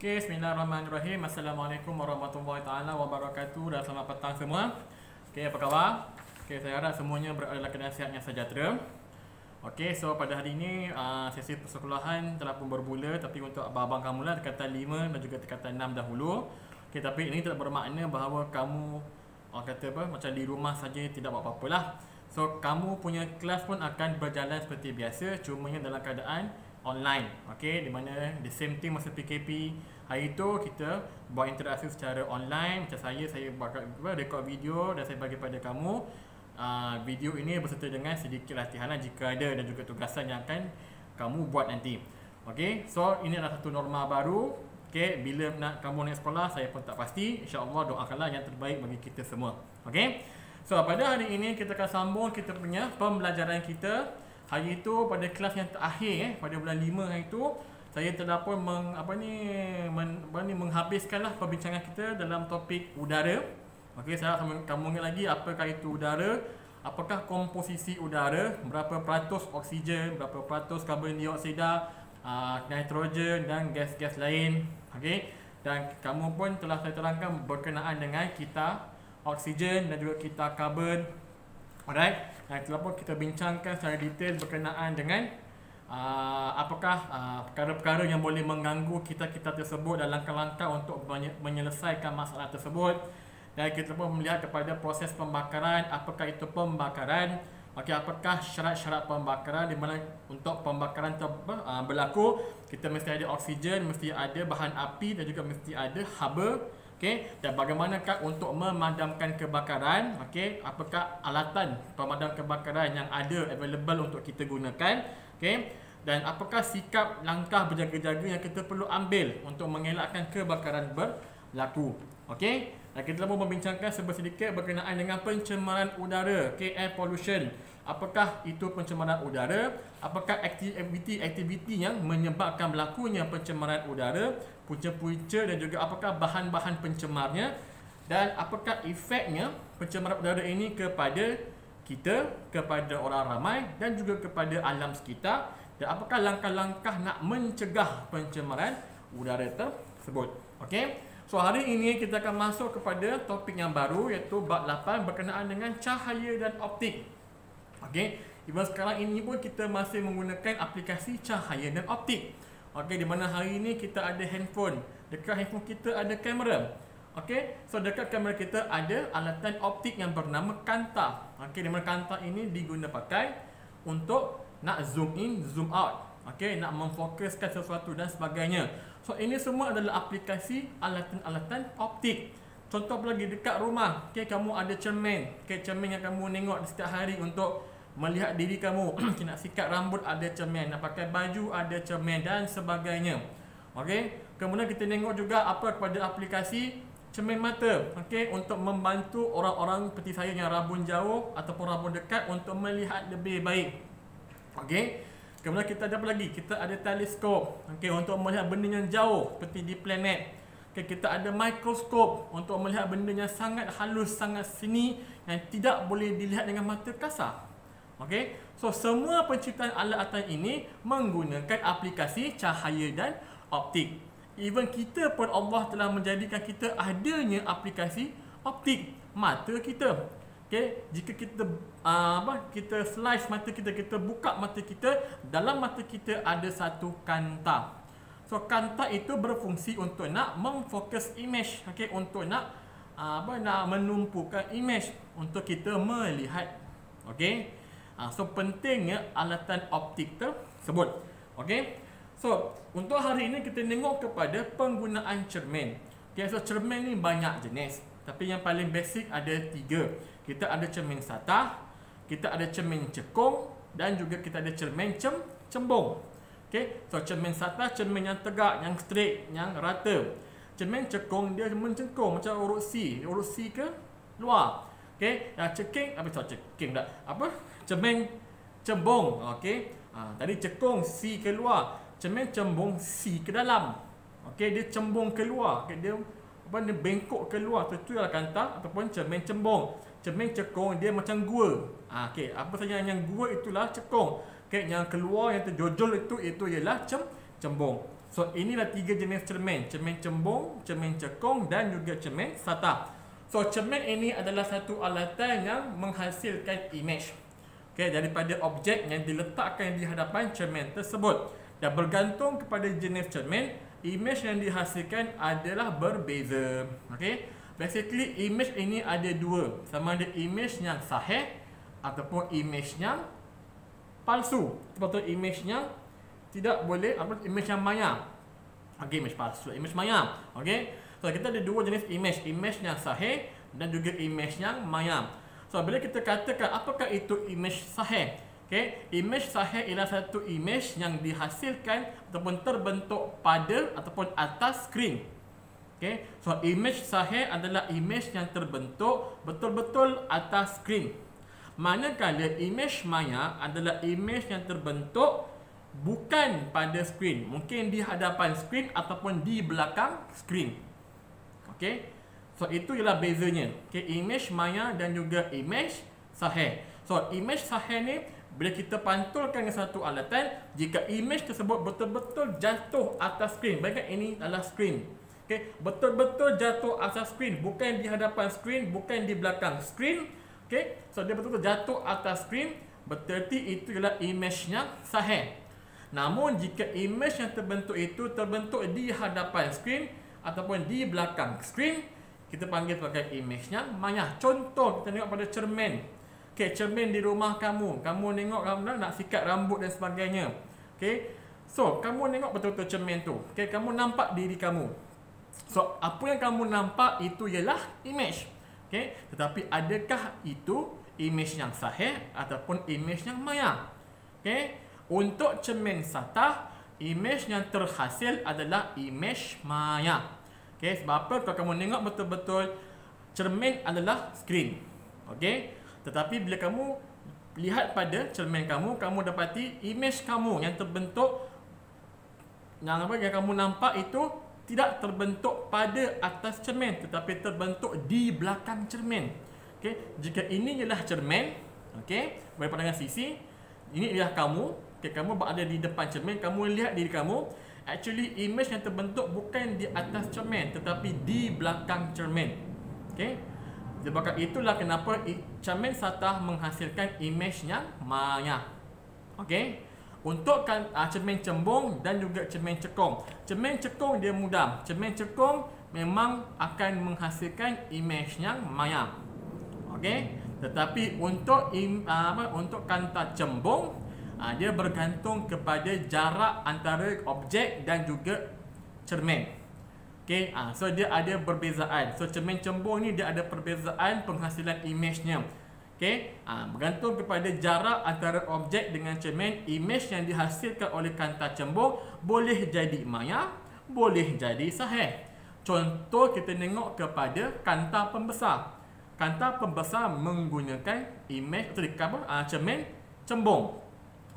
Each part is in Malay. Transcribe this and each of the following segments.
Okay, bismillahirrahmanirrahim. Assalamualaikum warahmatullahi taala wabarakatuh dan selamat petang semua. Okay, apa khabar? Okay, saya harap semuanya berada dalam keadaan sihat yang sejahtera. Okay, so pada hari ini sesi persekolahan telah pun bermula, tapi untuk abang-abang kamu lah tingkatan 5 dan juga tingkatan 6 dahulu. Okay, tapi ini tidak bermakna bahawa kamu kata apa macam di rumah saja tidak buat apa-apa lah. So kamu punya kelas pun akan berjalan seperti biasa, cumanya dalam keadaan online. Okay, di mana the same thing masa PKP hari itu kita buat interaksi secara online. Macam saya buat record video dan saya bagi pada kamu video ini berserta dengan sedikit latihan jika ada dan juga tugasan yang akan kamu buat nanti. Okay, so ini adalah satu norma baru. Okay, bila nak kamu naik sekolah saya pun tak pasti. InsyaAllah doakanlah yang terbaik bagi kita semua. Okay, so pada hari ini kita akan sambung kita punya pembelajaran kita. Hari itu pada kelas yang terakhir pada bulan 5 hari itu saya telah pun menghabiskanlah perbincangan kita dalam topik udara. Okey, saya kamu ingat lagi apakah itu udara? Apakah komposisi udara? Berapa peratus oksigen, berapa peratus karbon dioksida, nitrogen dan gas-gas lain. Okey, dan kamu pun telah saya terangkan berkenaan dengan kita oksigen dan juga kita karbon. Alright, telah pun kita bincangkan secara detail berkenaan dengan apakah perkara-perkara yang boleh mengganggu kita tersebut dan langkah-langkah untuk menyelesaikan masalah tersebut. Dan kita pun melihat kepada proses pembakaran, apakah itu pembakaran, apakah syarat-syarat pembakaran, di mana untuk pembakaran berlaku kita mesti ada oksigen, mesti ada bahan api dan juga mesti ada haba. Okay, dan bagaimanakah untuk memadamkan kebakaran? Okay, apakah alatan pemadam kebakaran yang ada available untuk kita gunakan? Okay, dan apakah sikap langkah berjaga-jaga yang kita perlu ambil untuk mengelakkan kebakaran berlaku? Okay, dan kita pun membincangkan sedikit berkenaan dengan pencemaran udara. Okay, air pollution. Apakah itu pencemaran udara? Apakah aktiviti yang menyebabkan berlakunya pencemaran udara? Punca-punca dan juga apakah bahan-bahan pencemarnya? Dan apakah efeknya pencemaran udara ini kepada kita, kepada orang ramai dan juga kepada alam sekitar? Dan apakah langkah-langkah nak mencegah pencemaran udara tersebut? Okey. So hari ini kita akan masuk kepada topik yang baru iaitu bab 8 berkenaan dengan cahaya dan optik. Okey, even sekarang ini pun kita masih menggunakan aplikasi cahaya dan optik. Okey, di mana hari ini kita ada handphone. Dekat handphone kita ada kamera. Okey, so dekat kamera kita ada alatan optik yang bernama kanta. Okey, di mana kanta ini diguna pakai untuk nak zoom in, zoom out. Okey, nak memfokuskan sesuatu dan sebagainya. So ini semua adalah aplikasi alatan-alatan optik. Contoh lagi dekat rumah, okey, kamu ada cermin. Okey, cermin yang kamu tengok setiap hari untuk melihat diri kamu. Nak sikat rambut ada cermin, nak pakai baju ada cermin dan sebagainya. Okey, kemudian kita tengok juga apa kepada aplikasi cermin mata. Okey, untuk membantu orang-orang seperti saya yang rabun jauh ataupun rabun dekat untuk melihat lebih baik. Okey, kemudian kita ada apa lagi? Kita ada teleskop. Okey, untuk melihat benda yang jauh seperti di planet. Okey, kita ada mikroskop untuk melihat benda yang sangat halus, sangat seni yang tidak boleh dilihat dengan mata kasar. Okey, so semua penciptaan alat-alat ini menggunakan aplikasi cahaya dan optik. Even kita pun Allah telah menjadikan kita adanya aplikasi optik mata kita. Okey, jika kita kita slice mata kita, kita buka mata kita, dalam mata kita ada satu kanta. So kanta itu berfungsi untuk nak memfokus image, okey, untuk nak nak menumpukan image untuk kita melihat. Okey. So pentingnya alatan optik tersebut. Okey. So untuk hari ini kita tengok kepada penggunaan cermin. Okay, so cermin ni banyak jenis, tapi yang paling basic ada 3. Kita ada cermin satah, kita ada cermin cekung dan juga kita ada cermin cembung. Okey, so cermin satah cermin yang tegak, yang straight, yang rata. Cermin cekung dia mencengkung macam urut C ke luar. Okey, ceking ceking tak. Cermin cembung. Okey. Tadi cekung C ke luar, cermin cembung C ke dalam. Okey, dia cembung keluar. Okey, dia dia bengkok keluar. Itu adalah kanta ataupun cermin cembung. Cermin cekung dia macam gua. Okey, apa saja yang gua itulah cekung. Okey, yang keluar yang terjojol itu ialah cembung. So inilah 3 jenis cermin: cermin cembung, cermin cekung dan juga cermin satah. So cermin ini adalah satu alatan yang menghasilkan image, okay, daripada objek yang diletakkan di hadapan cermin tersebut. Dan bergantung kepada jenis cermin, image yang dihasilkan adalah berbeza. Okay, basically image ini ada dua, sama ada image yang sahih ataupun image yang palsu. Betul, image yang tidak boleh, apa, image yang maya. Okey, image palsu, image maya. Okey. So kita ada dua jenis image, image yang sahih dan juga image yang maya. So bila kita katakan apakah itu image sahih? Okey, image sahih ialah satu image yang dihasilkan ataupun terbentuk pada ataupun atas skrin. Okey, so image sahih adalah image yang terbentuk betul-betul atas skrin. Manakala image maya adalah image yang terbentuk bukan pada skrin, mungkin di hadapan skrin ataupun di belakang skrin. Okey, so itu ialah bezanya. Okey, image maya dan juga image sahih. So image sahih ni bila kita pantulkan dengan satu alatan, jika image tersebut betul-betul jatuh atas skrin, bayangkan ini adalah skrin. Okey, betul-betul jatuh atas skrin, bukan di hadapan skrin, bukan di belakang skrin. Okey, so dia betul-betul jatuh atas skrin, berarti itu ialah image yang sahih. Namun jika image yang terbentuk itu terbentuk di hadapan skrin ataupun di belakang skrin, kita panggil sebagai image yang maya. Contoh kita tengok pada cermin. Okey, cermin di rumah kamu. Kamu tengok kamu nak sikat rambut dan sebagainya. Okey, so kamu tengok betul-betul cermin tu. Okey, kamu nampak diri kamu. So apa yang kamu nampak itu ialah image. Okey, tetapi adakah itu image yang sahih ataupun image yang maya? Okey, untuk cermin satah, image yang terhasil adalah image maya. Okey, sebab apa? Kalau kamu tengok betul-betul cermin adalah skrin. Okey, tetapi bila kamu lihat pada cermin kamu, kamu dapati image kamu yang terbentuk, yang apa yang kamu nampak itu tidak terbentuk pada atas cermin, tetapi terbentuk di belakang cermin. Okey, jika ini ialah cermin, okey, dari pandangan sisi, ini ialah kamu. Okey, kamu berada di depan cermin, kamu lihat diri kamu. Actually image yang terbentuk bukan di atas cermin, tetapi di belakang cermin. Okey, sebab itulah kenapa cermin satah menghasilkan image yang maya. Okey, untuk cermin cembung dan juga cermin cekung. Cermin cekung dia mudah. Cermin cekung memang akan menghasilkan image yang maya. Okey, tetapi untuk untuk kanta cembung, dia bergantung kepada jarak antara objek dan juga cermin. Okey, so dia ada perbezaan. So cermin cembung ni dia ada perbezaan penghasilan image-nya. Okey, bergantung kepada jarak antara objek dengan cermin, image yang dihasilkan oleh kanta cembung boleh jadi maya, boleh jadi sahih. Contoh kita tengok kepada kanta pembesar. Kanta pembesar menggunakan image cermin cembung.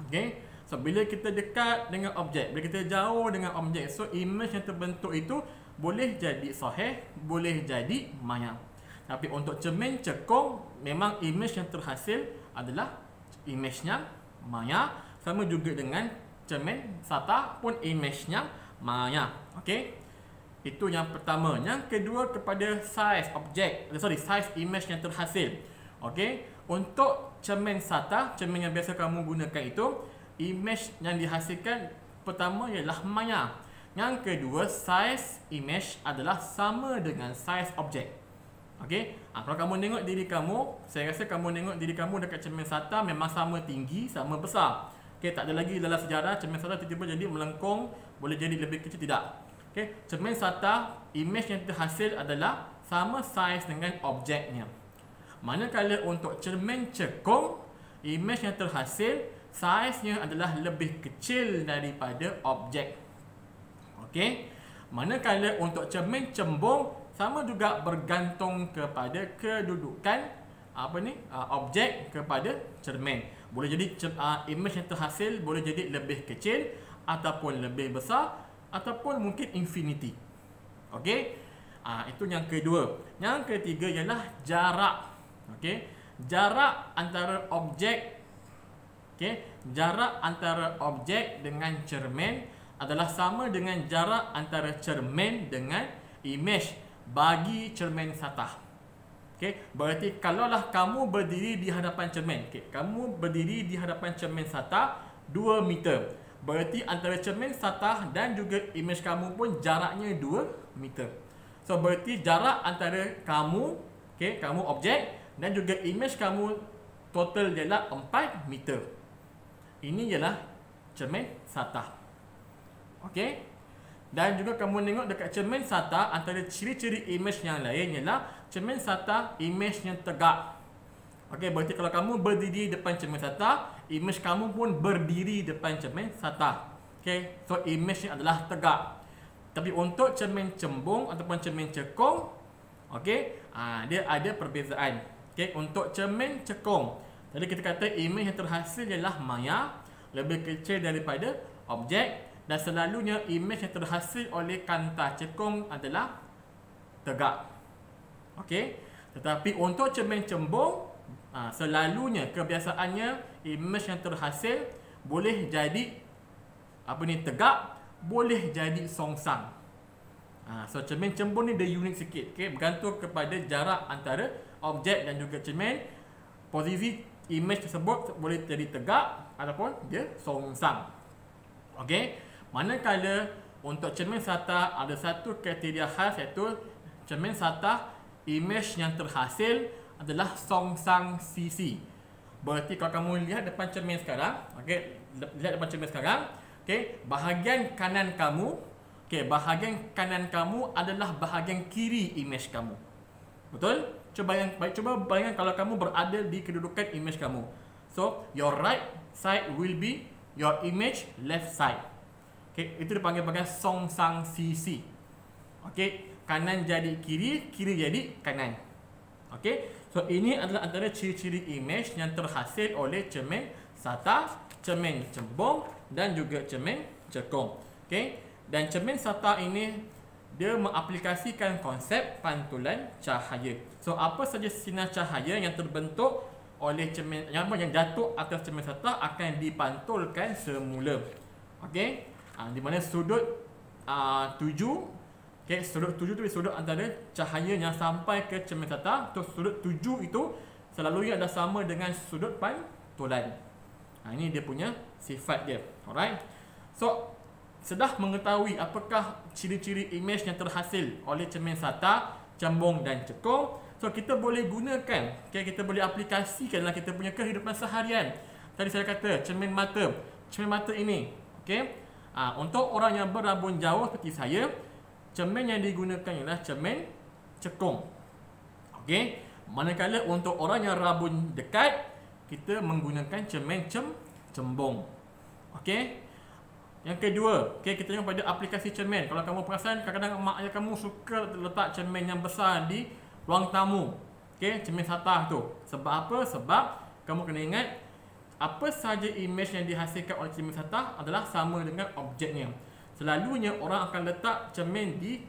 Okey, so bila kita dekat dengan objek, bila kita jauh dengan objek, so image yang terbentuk itu boleh jadi sahih, boleh jadi maya. Tapi untuk cermin cekung, memang image yang terhasil adalah image-nya maya. Sama juga dengan cermin satah pun image-nya maya. Okey, itu yang pertama. Yang kedua kepada size objek, size image yang terhasil. Okey, untuk cermin satah, cermin yang biasa kamu gunakan itu, image yang dihasilkan pertama ialah maya. Yang kedua, size image adalah sama dengan size objek. Okey, kalau kamu tengok diri kamu, saya rasa kamu tengok diri kamu dekat cermin satah memang sama tinggi, sama besar. Okey, tak ada lagi dalam sejarah cermin satah tiba-tiba jadi melengkung, boleh jadi lebih kecil, tidak. Okey, cermin satah image yang terhasil adalah sama saiz dengan objeknya. Manakala untuk cermin cekung, image yang terhasil saiznya adalah lebih kecil daripada objek. Okey, manakala untuk cermin cembung sama juga bergantung kepada kedudukan objek kepada cermin. Boleh jadi image yang terhasil boleh jadi lebih kecil ataupun lebih besar ataupun mungkin infinity. Okey, itu yang kedua. Yang ketiga ialah jarak. Okey, jarak antara objek, okey, jarak antara objek dengan cermin adalah sama dengan jarak antara cermin dengan imej bagi cermin satah. Okey, berarti kalaulah kamu berdiri di hadapan cermin, okey, kamu berdiri di hadapan cermin satah 2 meter. Berarti antara cermin satah dan juga imej kamu pun jaraknya 2 meter. So berarti jarak antara kamu, okey, kamu objek dan juga imej kamu total ialah 4 meter. Ini ialah cermin satah. Okey. Dan juga kamu tengok dekat cermin satah, antara ciri-ciri imej yang lain ialah cermin satah imejnya tegak. Okey, berarti kalau kamu berdiri depan cermin satah, imej kamu pun berdiri depan cermin satah. Okey, so imejnya adalah tegak. Tapi untuk cermin cembung ataupun cermin cekung, okey, dia ada perbezaan. Okey, untuk cermin cekung, jadi kita kata imej yang terhasil ialah maya, lebih kecil daripada objek. Dan selalunya imej yang terhasil oleh kantah cekung adalah tegak. Okey. Tetapi untuk cermin cembung, selalunya kebiasaannya imej yang terhasil boleh jadi tegak, boleh jadi songsang. So cermin cembung ni dia unik sikit. Okey, bergantung kepada jarak antara objek dan juga cermin. Posisi imej tersebut boleh jadi tegak ataupun dia songsang. Okey. Manakala untuk cermin satah ada satu kriteria khas, iaitu cermin satah imej yang terhasil adalah songsang sisi. Berarti kalau kamu lihat depan cermin sekarang, okey, lihat depan cermin sekarang, okey, bahagian kanan kamu, okey, bahagian kanan kamu adalah bahagian kiri imej kamu. Betul? Cuba bayangkan kalau kamu berada di kedudukan imej kamu. So, your right side will be your image left side. Okay, itu dipanggil sebagai songsang sisi. Okay, kanan jadi kiri, kiri jadi kanan. Okay, so ini adalah antara ciri-ciri imej yang terhasil oleh cermin satah, cermin cembung dan juga cermin cekung. Okay, dan cermin satah ini dia mengaplikasikan konsep pantulan cahaya. So apa saja sinar cahaya yang terbentuk oleh cermin yang jatuh atas cermin satah akan dipantulkan semula. Okay. Di mana sudut 7, okay, sudut 7 tu sudut antara cahaya yang sampai ke cermin satah. So sudut 7 itu selalunya ada sama dengan sudut pantulan. Ini dia punya sifat dia. Alright. So sedah mengetahui apakah ciri-ciri imej yang terhasil oleh cermin satah, cembung dan cekung, so kita boleh gunakan, okay, kita boleh aplikasikan dalam kita punya kehidupan seharian. Tadi saya kata cermin mata ini, okay, untuk orang yang berabun jauh seperti saya, cermin yang digunakan ialah cermin cekung. Okey, manakala untuk orang yang rabun dekat, kita menggunakan cermin cembung. Okey. Yang kedua, okey, kita tengok pada aplikasi cermin. Kalau kamu perasan, kadang-kadang mak ayah kamu suka letak cermin yang besar di ruang tamu. Okey, cermin satah tu. Sebab apa? Sebab kamu kena ingat, apa sahaja imej yang dihasilkan oleh cermin satah adalah sama dengan objeknya. Selalunya orang akan letak cermin di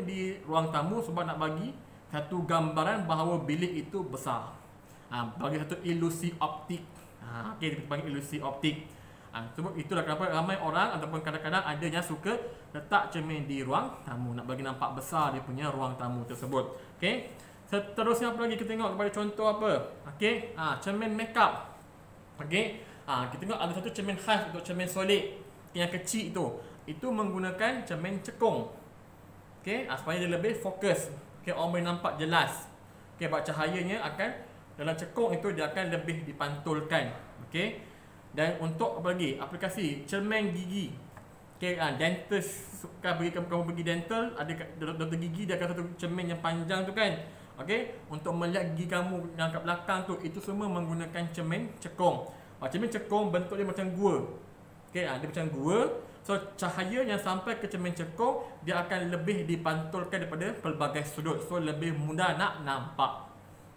di ruang tamu sebab nak bagi satu gambaran bahawa bilik itu besar. Bagi satu ilusi optik. Okey, kita panggil ilusi optik. Sebab itulah kenapa ramai orang ataupun kadang-kadang ada yang suka letak cermin di ruang tamu, nak bagi nampak besar dia punya ruang tamu tersebut. Okey. Seterusnya apa lagi kita tengok kepada contoh apa? Okey, cermin makeup. Okey, kita tengok ada satu cermin khas untuk cermin solid yang kecil itu. Itu menggunakan cermin cekung. Okey, supaya dia lebih fokus. Okey, orang boleh nampak jelas. Okey, sebab cahayanya akan dalam cekung itu dia akan lebih dipantulkan. Okey. Dan untuk apa lagi? Aplikasi cermin gigi. Okey, dentist suka bagi kamu pergi dental, ada doktor gigi dia akan satu cermin yang panjang tu kan. Okey, untuk melihat gigi kamu yang kat belakang tu, itu semua menggunakan cermin cekung. Cermin cekung bentuk dia macam gua. Okey, dia macam gua. So cahaya yang sampai ke cermin cekung dia akan lebih dipantulkan daripada pelbagai sudut. So lebih mudah nak nampak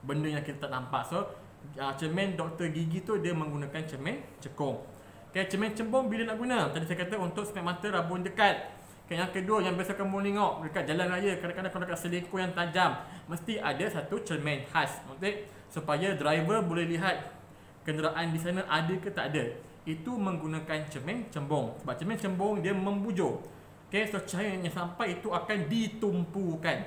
benda yang kita tak nampak. So cermin doktor gigi tu dia menggunakan cermin cekung. Okey, cermin cembung bila nak guna? Tadi saya kata untuk spek mata rabun dekat. Yang kedua yang biasa kamu tengok dekat jalan raya, kadang-kadang kalau dekat seleko yang tajam, mesti ada satu cermin khas, okay? Supaya driver boleh lihat kenderaan di sana ada ke tak ada. itu menggunakan cermin cembung. Sebab cermin cembung dia membujur. Okey, so cahaya yang sampai itu akan ditumpukan.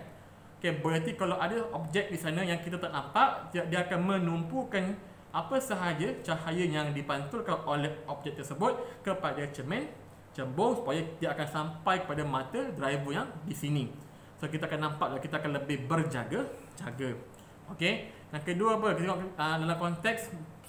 Okey, berarti kalau ada objek di sana yang kita tak nampak, dia akan menumpukan apa sahaja cahaya yang dipantulkan oleh objek tersebut kepada cermin cembung supaya dia akan sampai kepada mata driver yang di sini. So kita akan nampak, kita akan lebih berjaga-jaga. Okey. Yang kedua apa? Kita tengok dalam konteks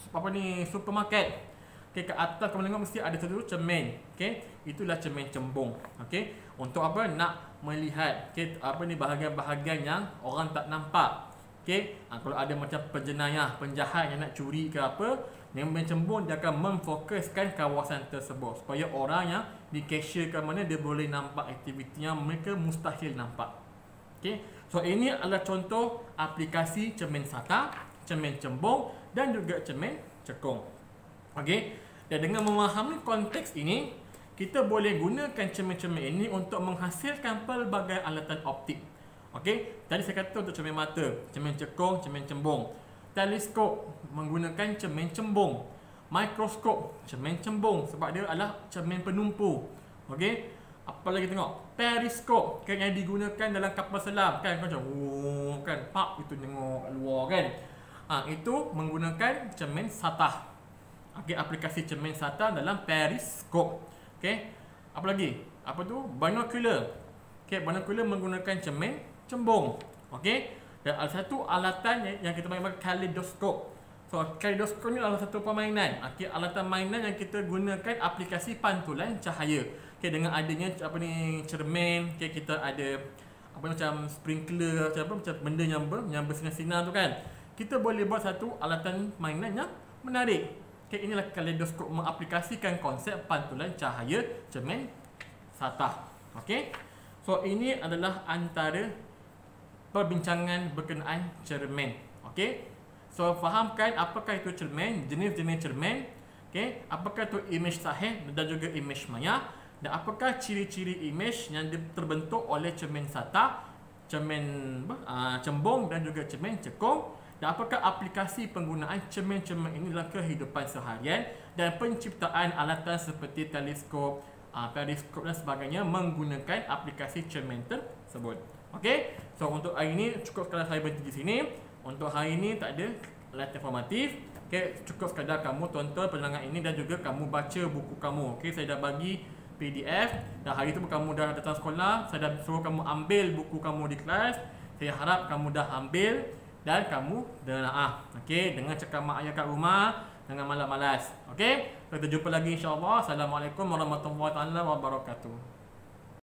apa ni, supermarket. Okey, kat atas kamu tengok mesti ada satu cermin. Okey, itulah cermin cembung. Okey, untuk apa? Nak melihat okey apa ni bahagian-bahagian yang orang tak nampak. Okey, kalau ada macam penjenayah, penjahat yang nak curi ke apa, yang mencembung dia akan memfokuskan kawasan tersebut supaya orang yang di cashier ke mana dia boleh nampak aktiviti yang mereka mustahil nampak. Okey, so ini adalah contoh aplikasi cermin SATA, cermin cembung dan juga cermin cekung. Okey, dan dengan memahami konteks ini, kita boleh gunakan cermin-cermin ini untuk menghasilkan pelbagai alatan optik. Okey, tadi saya kata untuk cermin mata, cermin cekung, cermin cembung. Teleskop menggunakan cermin cembung. Mikroskop cermin cembung sebab dia adalah cermin penumpu. Okey, apa lagi tengok? Periskop kan yang digunakan dalam kapal selam kan, macam kan pak itu tengok luar kan. Itu menggunakan cermin SATA. Okey, aplikasi cermin SATA dalam periskop. Okey, apa lagi? Apa tu? Binocular. Okey, binocular menggunakan cermin cembung. Okey, dan ada satu alatan yang kita panggil kaleidoskop. So kaleidoskop ni adalah satu permainan. Okey, alatan mainan yang kita gunakan aplikasi pantulan cahaya. Okey, dengan adanya apa ni cermin, okey kita ada apa macam sprinkler macam benda yang bersinar-sinar tu kan. Kita boleh buat satu alatan mainan yang menarik. Okey, inilah kaleidoskop mengaplikasikan konsep pantulan cahaya cermin SATA. Okey. So ini adalah antara perbincangan berkenaan cermin. Okey. So fahamkan apakah itu cermin, jenis-jenis cermin, okey, apakah itu imej sahih dan juga imej maya, dan apakah ciri-ciri imej yang terbentuk oleh cermin SATA, cermin cembung dan juga cermin cekung, dan apakah aplikasi penggunaan cermin-cermin ini dalam kehidupan seharian dan penciptaan alatan seperti teleskop, periskop dan sebagainya menggunakan aplikasi cermin tersebut. Okey, so untuk hari ini cukup sekadar saya berhenti di sini. Untuk hari ini tak ada alatan informatif. Okey, cukup sekadar kamu tonton penerangan ini dan juga kamu baca buku kamu. Okey, saya dah bagi PDF dan hari itu kamu dah datang sekolah, saya dah suruh kamu ambil buku kamu di kelas. Saya harap kamu dah ambil dan kamu dengar. Okey, dengan cakap mak ayah kat rumah, dengan malas-malas. Okey, kita jumpa lagi insya-Allah. Assalamualaikum warahmatullahi wabarakatuh.